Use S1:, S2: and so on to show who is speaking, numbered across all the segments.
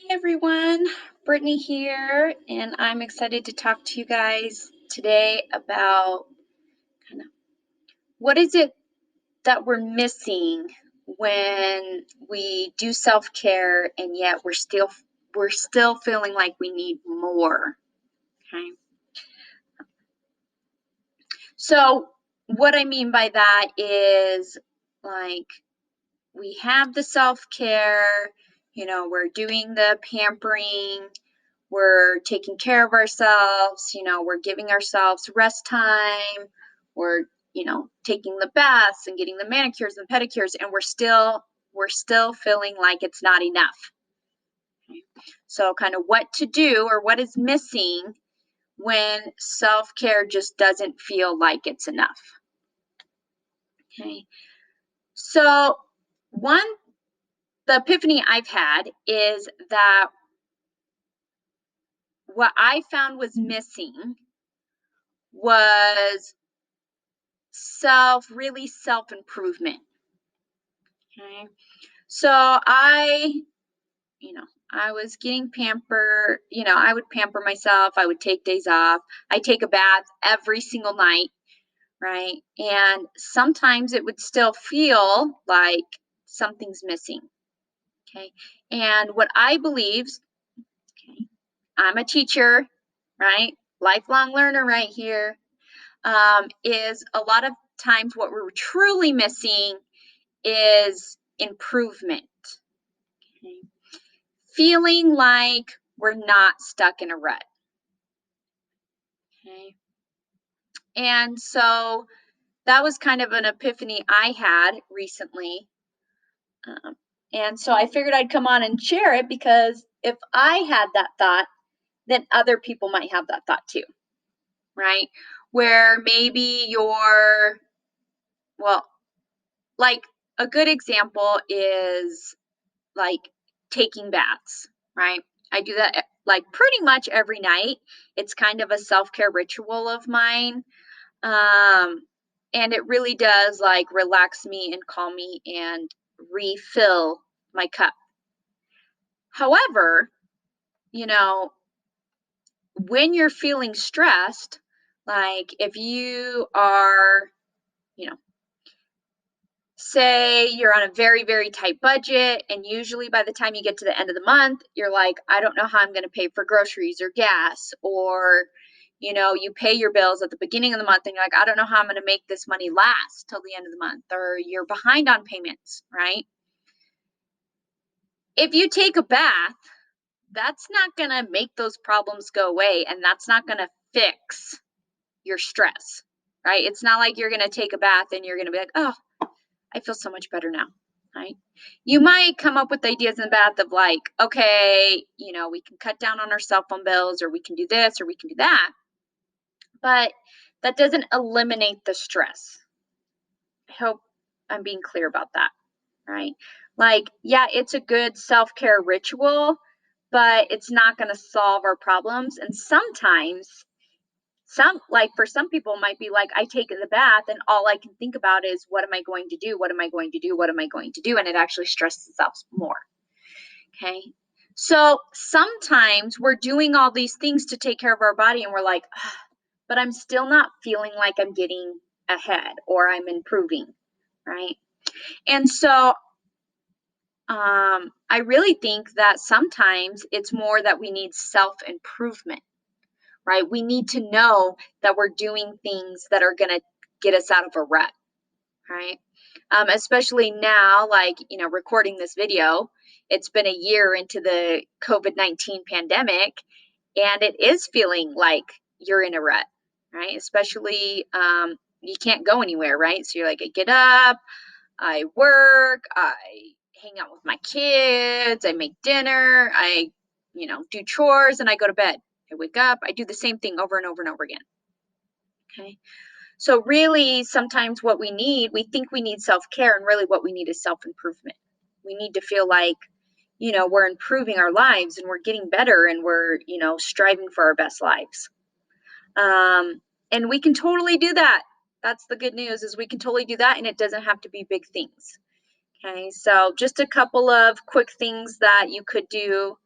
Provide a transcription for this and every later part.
S1: Hey everyone, Brittany here, and I'm excited to talk to you guys today about kind of what is it that we're missing when we do self-care and yet we're still feeling like we need more. Okay. So what I mean by that is like we have the self-care, we're doing the pampering, we're taking care of ourselves, we're giving ourselves rest time, we're, taking the baths and getting the manicures and pedicures, and we're still feeling like it's not enough. Okay. So kind of what to do or what is missing when self-care just doesn't feel like it's enough. Okay. So one the epiphany I've had is that what I found was missing was self improvement. Okay. So I was getting pampered, I would pamper myself, I would take days off. I take a bath every single night, right? And sometimes it would still feel like something's missing. Okay. And what I believe, okay, I'm a teacher, right? Lifelong learner right here. Is a lot of times what we're truly missing is improvement. Okay. Feeling like we're not stuck in a rut. Okay. And so that was kind of an epiphany I had recently. Um, and so I figured I'd come on and share it because if I had that thought, then other people might have that thought too, right? Where maybe well, like a good example is like taking baths, right? I do that like pretty much every night. It's kind of a self-care ritual of mine. Um, and it really does like relax me and calm me and refill my cup. However, you know, when you're feeling stressed, like if you are, you know, say you're on a very, very tight budget, and usually by the time you get to the end of the month, you're like, I don't know how I'm going to pay for groceries or gas, or, you pay your bills at the beginning of the month and you're like, I don't know how I'm going to make this money last till the end of the month, or you're behind on payments, right? If you take a bath, that's not going to make those problems go away, and that's not going to fix your stress, right? It's not like you're going to take a bath and you're going to be like, oh, I feel so much better now, right? You might come up with ideas in the bath of like, okay, we can cut down on our cell phone bills, or we can do this, or we can do that. But that doesn't eliminate the stress. I hope I'm being clear about that, right? Like, yeah, it's a good self-care ritual, but it's not going to solve our problems. And sometimes for some people might be like, I take the bath and all I can think about is, what am I going to do? What am I going to do? What am I going to do? And it actually stresses us more. Okay. So sometimes we're doing all these things to take care of our body and we're like, but I'm still not feeling like I'm getting ahead or I'm improving. Right. And so I really think that sometimes it's more that we need self improvement, right? We need to know that we're doing things that are going to get us out of a rut, right? Especially now, like, recording this video, it's been a year into the COVID-19 pandemic, and it is feeling like you're in a rut, right? Especially, you can't go anywhere, right? So you're like, I get up, I work, I hang out with my kids, I make dinner, I, do chores, and I go to bed. I wake up, I do the same thing over and over and over again. Okay. So really sometimes what we think we need self-care, and really what we need is self-improvement. We need to feel like, we're improving our lives and we're getting better and we're, striving for our best lives. And we can totally do that. That's the good news, is we can totally do that, and it doesn't have to be big things. Okay, so just a couple of quick things that you could do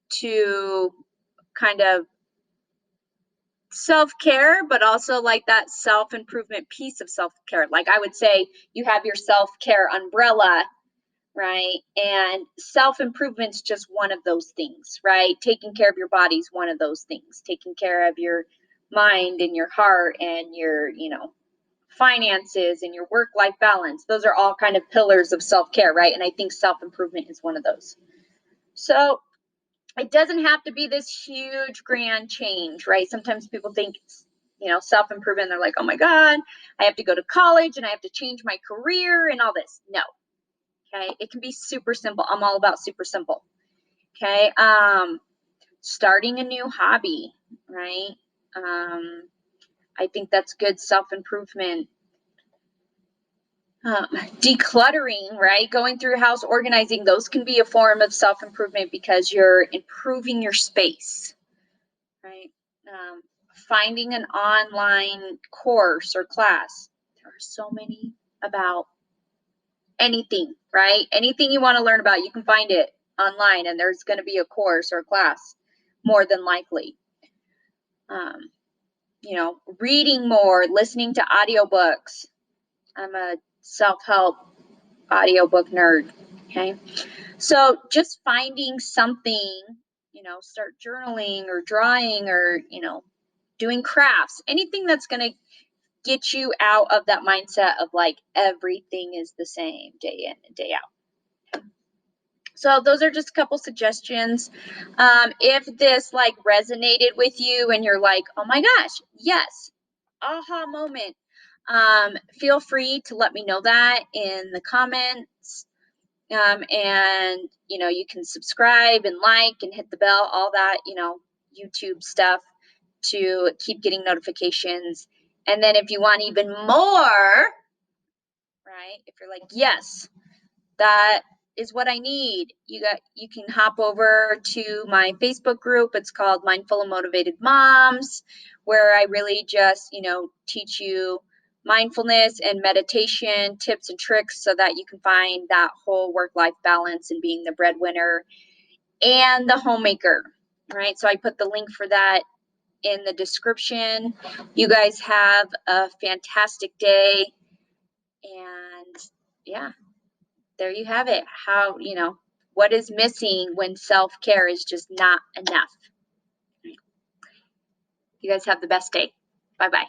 S1: to kind of self-care, but also like that self-improvement piece of self-care. Like I would say you have your self-care umbrella, right? And self-improvement's just one of those things, right? Taking care of your body is one of those things. Taking care of your mind and your heart and your, finances and your work-life balance. Those are all kind of pillars of self-care, right? And I think self-improvement is one of those. So it doesn't have to be this huge grand change, right? Sometimes people think it's, self-improvement. They're like, oh my God, I have to go to college and I have to change my career and all this. No. Okay. It can be super simple. I'm all about super simple. Okay. Starting a new hobby, right? I think that's good self-improvement. Decluttering, right? Going through your house, organizing, those can be a form of self-improvement because you're improving your space, right? Finding an online course or class. There are so many about anything, right? Anything you want to learn about, you can find it online, and there's going to be a course or a class more than likely. Reading more, listening to audiobooks. I'm a self-help audiobook nerd. Okay. So just finding something, start journaling or drawing or, doing crafts, anything that's going to get you out of that mindset of like everything is the same day in and day out. So those are just a couple suggestions. If this like resonated with you and you're like, oh my gosh, yes, aha moment, feel free to let me know that in the comments. And you can subscribe and like and hit the bell, all that, YouTube stuff to keep getting notifications. And then if you want even more, right, if you're like, yes, that is what I need, you can hop over to my Facebook group. It's called Mindful and Motivated Moms, where I really just teach you mindfulness and meditation tips and tricks so that you can find that whole work-life balance and being the breadwinner and the homemaker, right? So I put the link for that in the description. You guys have a fantastic day, and yeah, there you have it. How, what is missing when self-care is just not enough. You guys have the best day. Bye-bye.